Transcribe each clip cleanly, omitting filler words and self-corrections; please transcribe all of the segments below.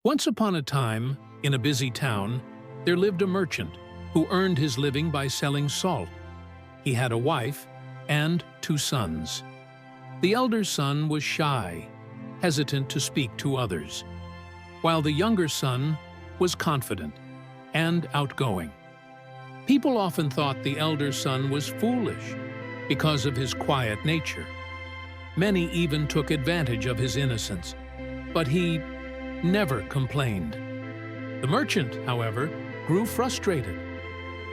Once upon a time, in a busy town, there lived a merchant who earned his living by selling salt. He had a wife and 2 sons. The elder son was shy, hesitant to speak to others, while the younger son was confident and outgoing. People often thought the elder son was foolish because of his quiet nature. Many even took advantage of his innocence, but he never complained. The merchant, however, grew frustrated,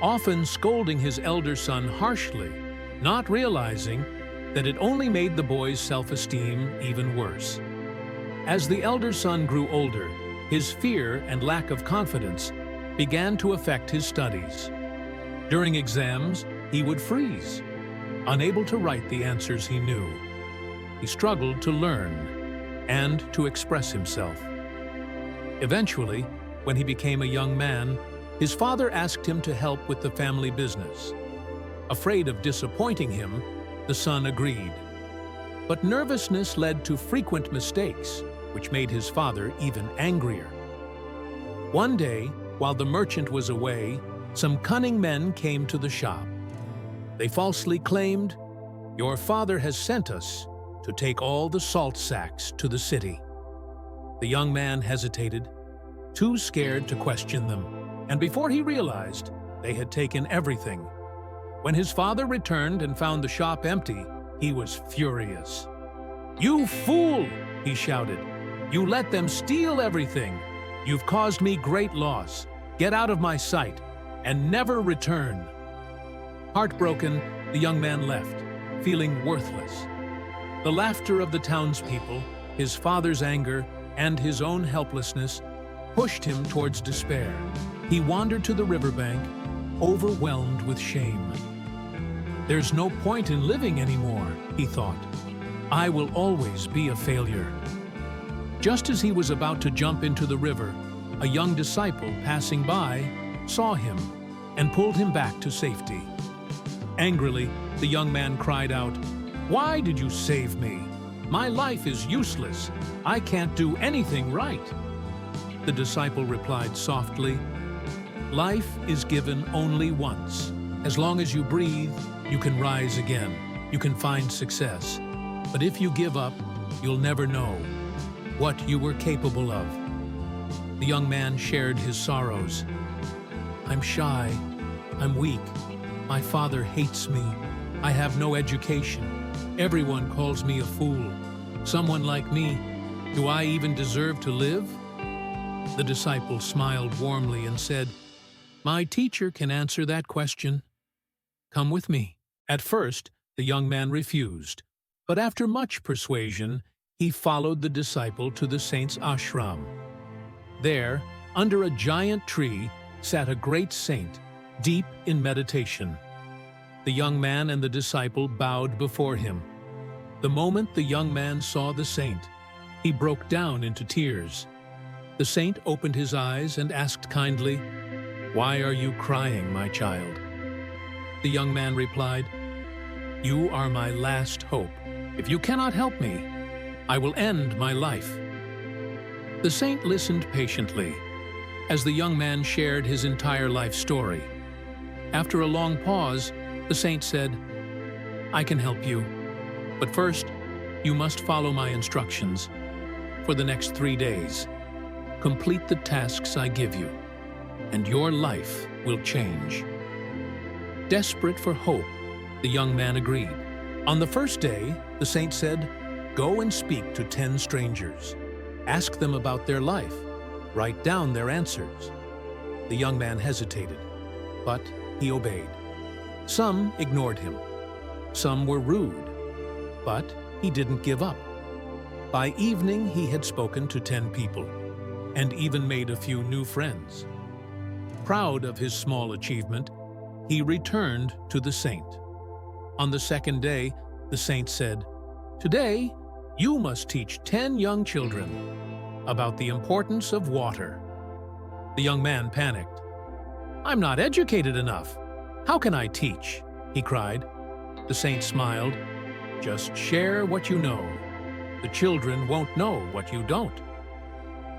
often scolding his elder son harshly, not realizing that it only made the boy's self-esteem even worse. As the elder son grew older, his fear and lack of confidence began to affect his studies. During exams, he would freeze, unable to write the answers he knew. He struggled to learn and to express himself. Eventually, when he became a young man, his father asked him to help with the family business. Afraid of disappointing him, the son agreed. But nervousness led to frequent mistakes, which made his father even angrier. One day, while the merchant was away, some cunning men came to the shop. They falsely claimed, "Your father has sent us to take all the salt sacks to the city." The young man hesitated, too scared to question them, and before he realized, they had taken everything. When his father returned and found the shop empty, he was furious. "You fool!" he shouted. "You let them steal everything. You've caused me great loss. Get out of my sight and never return." Heartbroken, the young man left, feeling worthless. The laughter of the townspeople, his father's anger, and his own helplessness pushed him towards despair. He wandered to the riverbank, overwhelmed with shame. "There's no point in living anymore," he thought. "I will always be a failure." Just as he was about to jump into the river, a young disciple passing by saw him and pulled him back to safety. Angrily, the young man cried out, "Why did you save me? My life is useless. I can't do anything right." The disciple replied softly, "Life is given only once. As long as you breathe, you can rise again. You can find success. But if you give up, you'll never know what you were capable of." The young man shared his sorrows. "I'm shy. I'm weak. My father hates me. I have no education. Everyone calls me a fool. Someone like me, do I even deserve to live?" The disciple smiled warmly and said, "My teacher can answer that question. Come with me." At first, the young man refused, but after much persuasion, he followed the disciple to the saint's ashram. There, under a giant tree, sat a great saint, deep in meditation. The young man and the disciple bowed before him. The moment the young man saw the saint, he broke down into tears. The saint opened his eyes and asked kindly, "Why are you crying, my child?" The young man replied, "You are my last hope. If you cannot help me, I will end my life." The saint listened patiently as the young man shared his entire life story. After a long pause, the saint said, "I can help you, but first, you must follow my instructions. For the next 3 days, complete the tasks I give you, and your life will change." Desperate for hope, the young man agreed. On the first day, the saint said, "Go and speak to 10 strangers. Ask them about their life. Write down their answers." The young man hesitated, but he obeyed. Some ignored him. Some were rude, but he didn't give up. By evening, he had spoken to 10 people, and even made a few new friends. Proud of his small achievement, he returned to the saint. On the second day, the saint said, "Today, you must teach 10 young children about the importance of water." The young man panicked. "I'm not educated enough. How can I teach?" he cried. The saint smiled. "Just share what you know. The children won't know what you don't."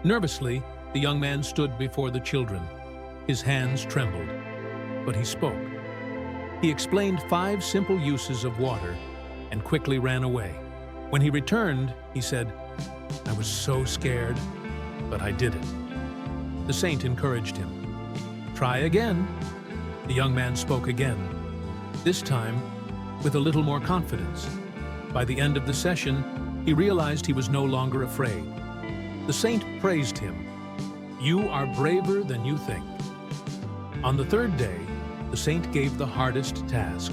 Nervously, the young man stood before the children. His hands trembled, but he spoke. He explained 5 simple uses of water and quickly ran away. When he returned, he said, "I was so scared, but I did it." The saint encouraged him. "Try again." The young man spoke again, this time with a little more confidence. By the end of the session, he realized he was no longer afraid. The saint praised him. "You are braver than you think." On the 3rd day, the saint gave the hardest task.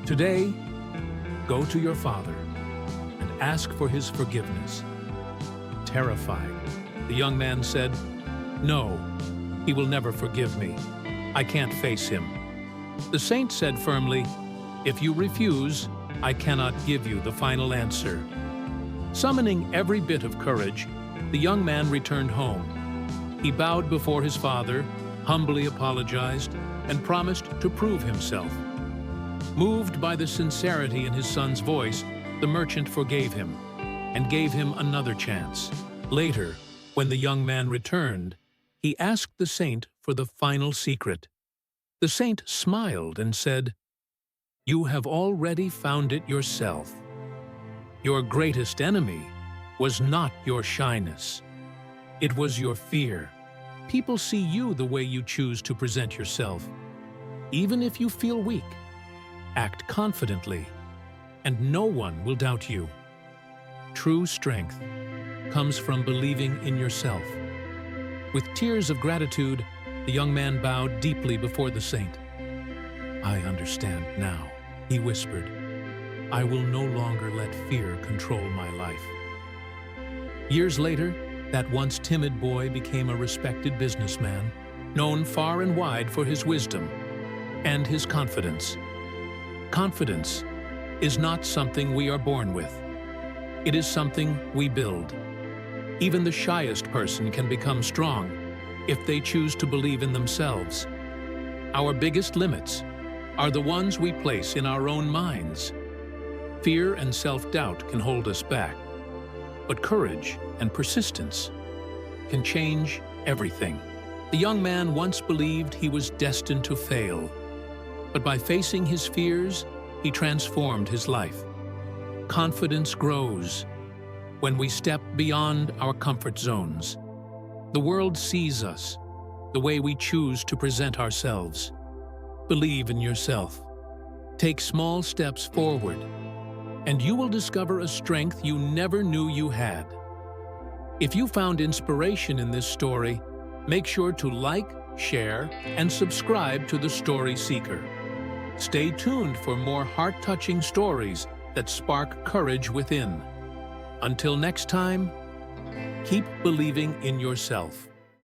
"Today, go to your father and ask for his forgiveness." Terrified, the young man said, "No, he will never forgive me. I can't face him." The saint said firmly, "If you refuse, I cannot give you the final answer." Summoning every bit of courage, the young man returned home. He bowed before his father, humbly apologized, and promised to prove himself. Moved by the sincerity in his son's voice, the merchant forgave him and gave him another chance. Later, when the young man returned, he asked the saint for the final secret. The saint smiled and said, "You have already found it yourself. Your greatest enemy was not your shyness. It was your fear. People see you the way you choose to present yourself. Even if you feel weak, act confidently, and no one will doubt you. True strength comes from believing in yourself." With tears of gratitude, the young man bowed deeply before the saint. "I understand now," he whispered. "I will no longer let fear control my life." Years later, that once timid boy became a respected businessman, known far and wide for his wisdom and his confidence. Confidence is not something we are born with. It is something we build. Even the shyest person can become strong if they choose to believe in themselves. Our biggest limits are the ones we place in our own minds. Fear and self-doubt can hold us back, but courage and persistence can change everything. The young man once believed he was destined to fail, but by facing his fears, he transformed his life. Confidence grows when we step beyond our comfort zones. The world sees us the way we choose to present ourselves. Believe in yourself. Take small steps forward, and you will discover a strength you never knew you had. If you found inspiration in this story, make sure to like, share, and subscribe to The Story Seeker. Stay tuned for more heart-touching stories that spark courage within. Until next time, keep believing in yourself.